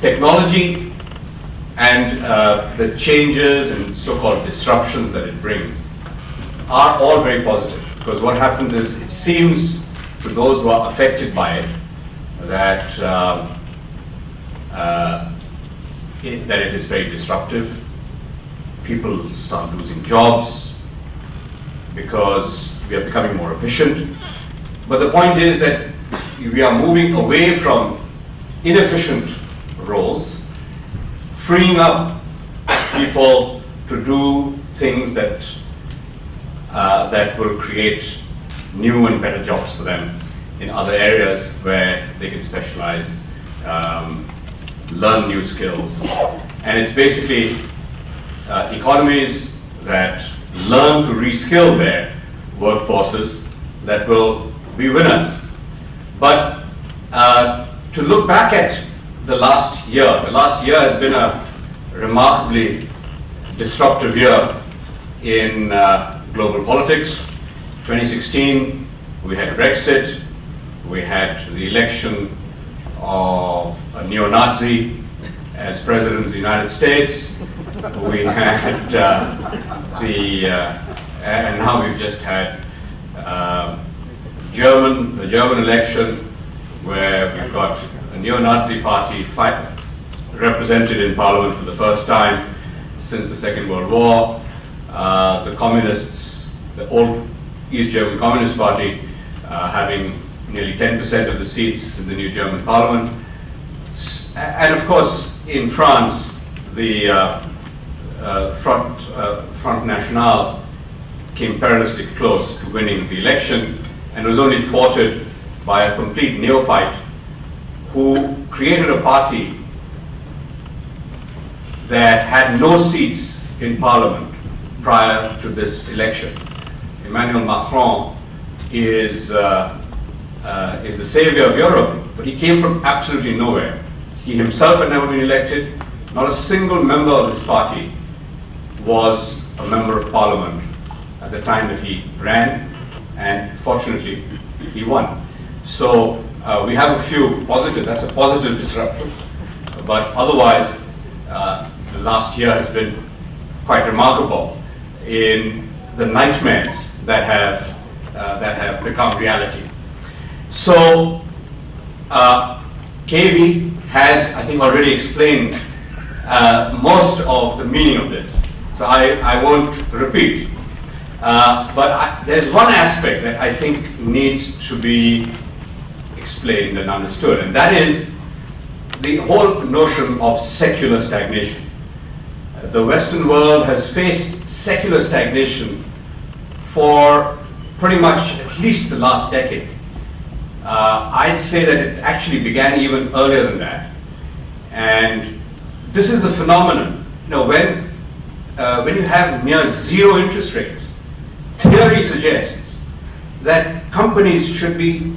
technology and the changes and so-called disruptions that it brings are all very positive, because what happens is it seems to those who are affected by it that that it is very disruptive. People start losing jobs because we are becoming more efficient. But the point is that we are moving away from inefficient roles, freeing up people to do things that that will create new and better jobs for them in other areas where they can specialize, learn new skills. And it's basically economies that learn to reskill their workforces that will be winners. But to look back at the last year has been a remarkably disruptive year in global politics. 2016, we had Brexit, we had the election of a neo-Nazi as President of the United States, we had and now we've just had the German election, where we've got a neo-Nazi party represented in parliament for the first time since the Second World War. The communists, the old East German Communist Party, having nearly 10% of the seats in the new German parliament. And of course, in France, the Front National came perilously close to winning the election, and was only thwarted by a complete neophyte who created a party that had no seats in parliament prior to this election. Emmanuel Macron is the savior of Europe, but he came from absolutely nowhere. He himself had never been elected. Not a single member of his party was a member of parliament at the time that he ran, and fortunately he won. So we have a few positive, that's a positive disruption, but otherwise the last year has been quite remarkable in the nightmares that have become reality. So KV has, I think, already explained most of the meaning of this, so I won't repeat. But there's one aspect that I think needs to be explained and understood, and that is the whole notion of secular stagnation. The Western world has faced secular stagnation for pretty much at least the last decade. I'd say that it actually began even earlier than that. And this is a phenomenon. You know, when you have near zero interest rates, theory suggests that companies should be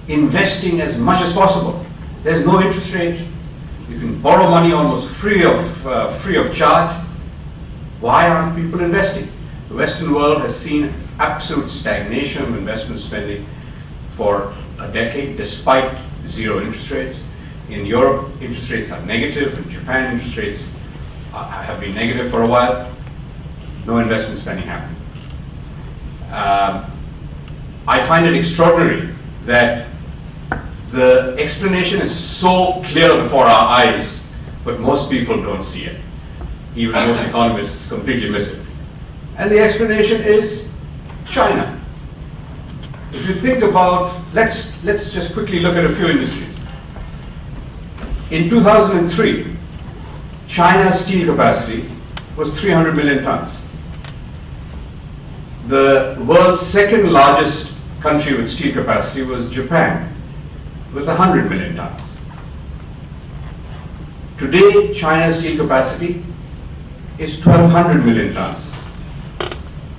investing as much as possible. There's no interest rate. You can borrow money almost free of charge. Why aren't people investing? The Western world has seen absolute stagnation of investment spending for a decade, despite zero interest rates. In Europe, interest rates are negative. In Japan, interest rates have been negative for a while. No investment spending happening. I find it extraordinary that the explanation is so clear before our eyes, but most people don't see it. Even most economists completely miss it. And the explanation is China. If you think about, let's just quickly look at a few industries. In 2003, China's steel capacity was 300 million tons. The world's second largest country with steel capacity was Japan, with 100 million tons. Today, China's steel capacity is 1,200 million tons.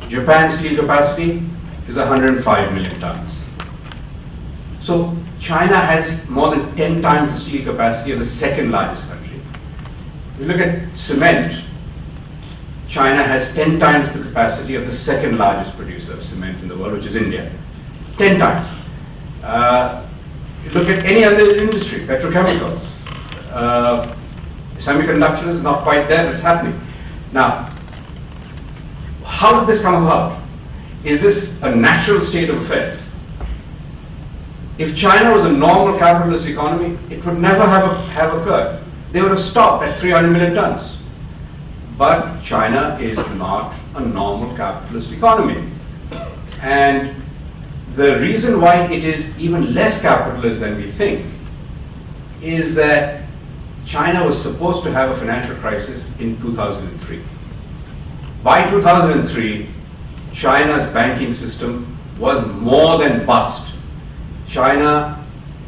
Japan's steel capacity is 105 million tons. So China has more than 10 times the steel capacity of the second largest country. If you look at cement, China has 10 times the capacity of the second largest producer of cement in the world, which is India. 10 times. You look at any other industry, petrochemicals, Semiconductor is not quite there, but it's happening. Now, how did this come about? Is this a natural state of affairs? If China was a normal capitalist economy, it would never have occurred. They would have stopped at 300 million tons. But China is not a normal capitalist economy. And the reason why it is even less capitalist than we think is that China was supposed to have a financial crisis in 2003. By 2003, China's banking system was more than bust. China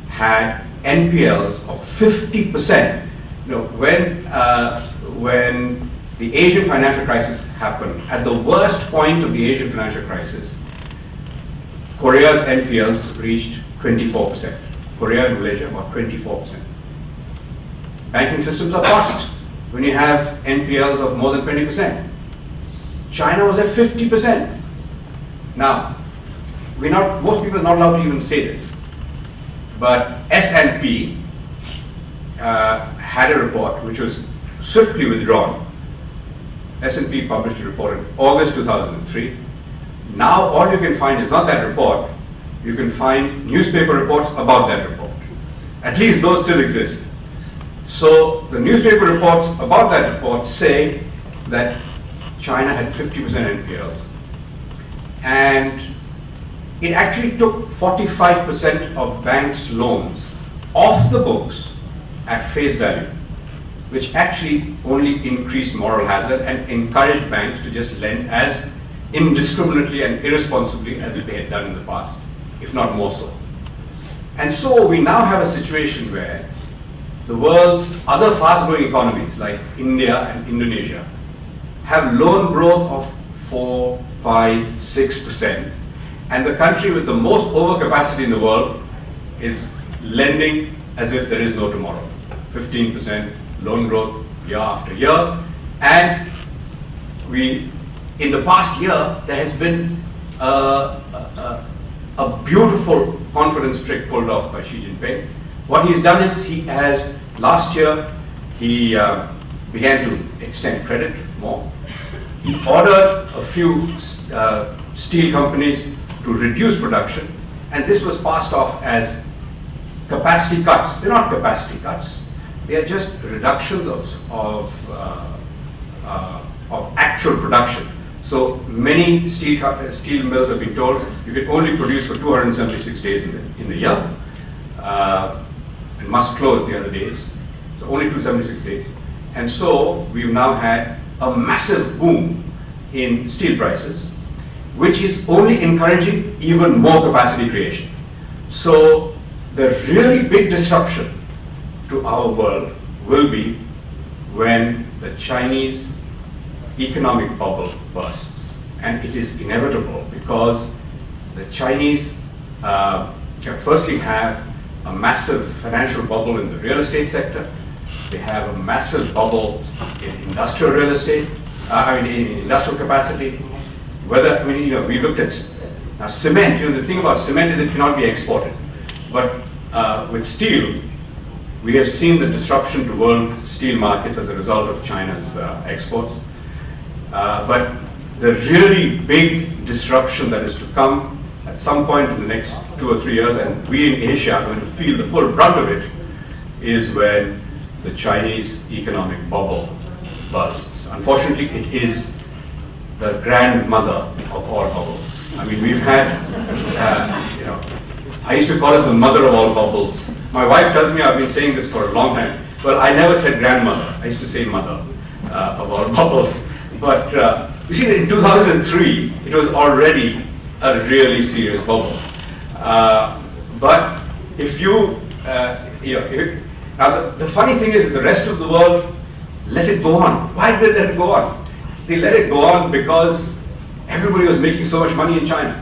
had NPLs of 50%. When the Asian financial crisis happened, at the worst point of the Asian financial crisis, Korea's NPLs reached 24%. Korea and Malaysia, about 24%. Banking systems are bust when you have NPLs of more than 20%. China was at 50%. Now, most people are not allowed to even say this, but S&P had a report which was swiftly withdrawn. S&P published a report in August 2003. Now all you can find is not that report, you can find newspaper reports about that report. At least those still exist. So the newspaper reports about that report say that China had 50% NPLs. And it actually took 45% of banks' loans off the books at face value, which actually only increased moral hazard and encouraged banks to just lend as indiscriminately and irresponsibly as they had done in the past, if not more so. And so we now have a situation where the world's other fast-growing economies like India and Indonesia have loan growth of 4, 5, 6%, and the country with the most overcapacity in the world is lending as if there is no tomorrow. 15% loan growth year after year, and in the past year there has been a beautiful confidence trick pulled off by Xi Jinping. What he's done is last year he began to extend credit more. He ordered a few steel companies to reduce production, and this was passed off as capacity cuts. They're not capacity cuts. They are just reductions of actual production. So many steel mills have been told you can only produce for 276 days in the year, and must close the other days. So only 276 days. And so we've now had a massive boom in steel prices, which is only encouraging even more capacity creation. So the really big disruption to our world will be when the Chinese economic bubble bursts. And it is inevitable because the Chinese firstly have a massive financial bubble in the real estate sector. They have a massive bubble in industrial real estate, in industrial capacity. We looked at cement. The thing about cement is it cannot be exported. But with steel, we have seen the disruption to world steel markets as a result of China's exports. But the really big disruption that is to come at some point in the next 2 or 3 years, and we in Asia are going to feel the full brunt of it, is when the Chinese economic bubble bursts. Unfortunately, it is the grandmother of all bubbles. We've had, I used to call it the mother of all bubbles. My wife tells me I've been saying this for a long time. Well, I never said grandmother. I used to say mother of all bubbles. But you see, in 2003, it was already a really serious bubble. But if now the funny thing is the rest of the world let it go on. Why did they let it go on? They let it go on because everybody was making so much money in China.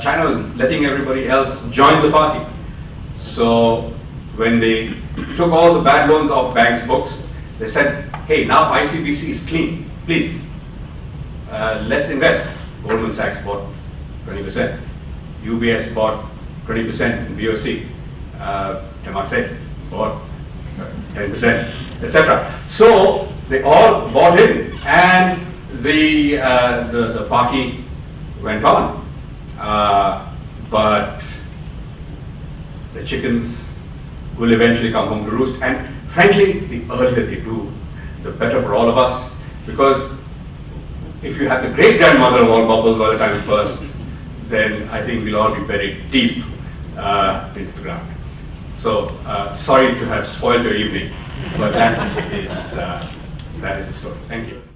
China was letting everybody else join the party. So when they took all the bad loans off banks' books, they said, hey, now ICBC is clean, please, let's invest. Goldman Sachs bought 20%. UBS bought 20% in BOC. Temasek bought 10%, etc. So they all bought in, and the party went on. But the chickens will eventually come home to roost. And frankly, the earlier they do, the better for all of us. Because if you have the great-grandmother of all bubbles by the time it bursts, then I think we'll all be buried deep into the ground. So sorry to have spoiled your evening, but that is the story. Thank you.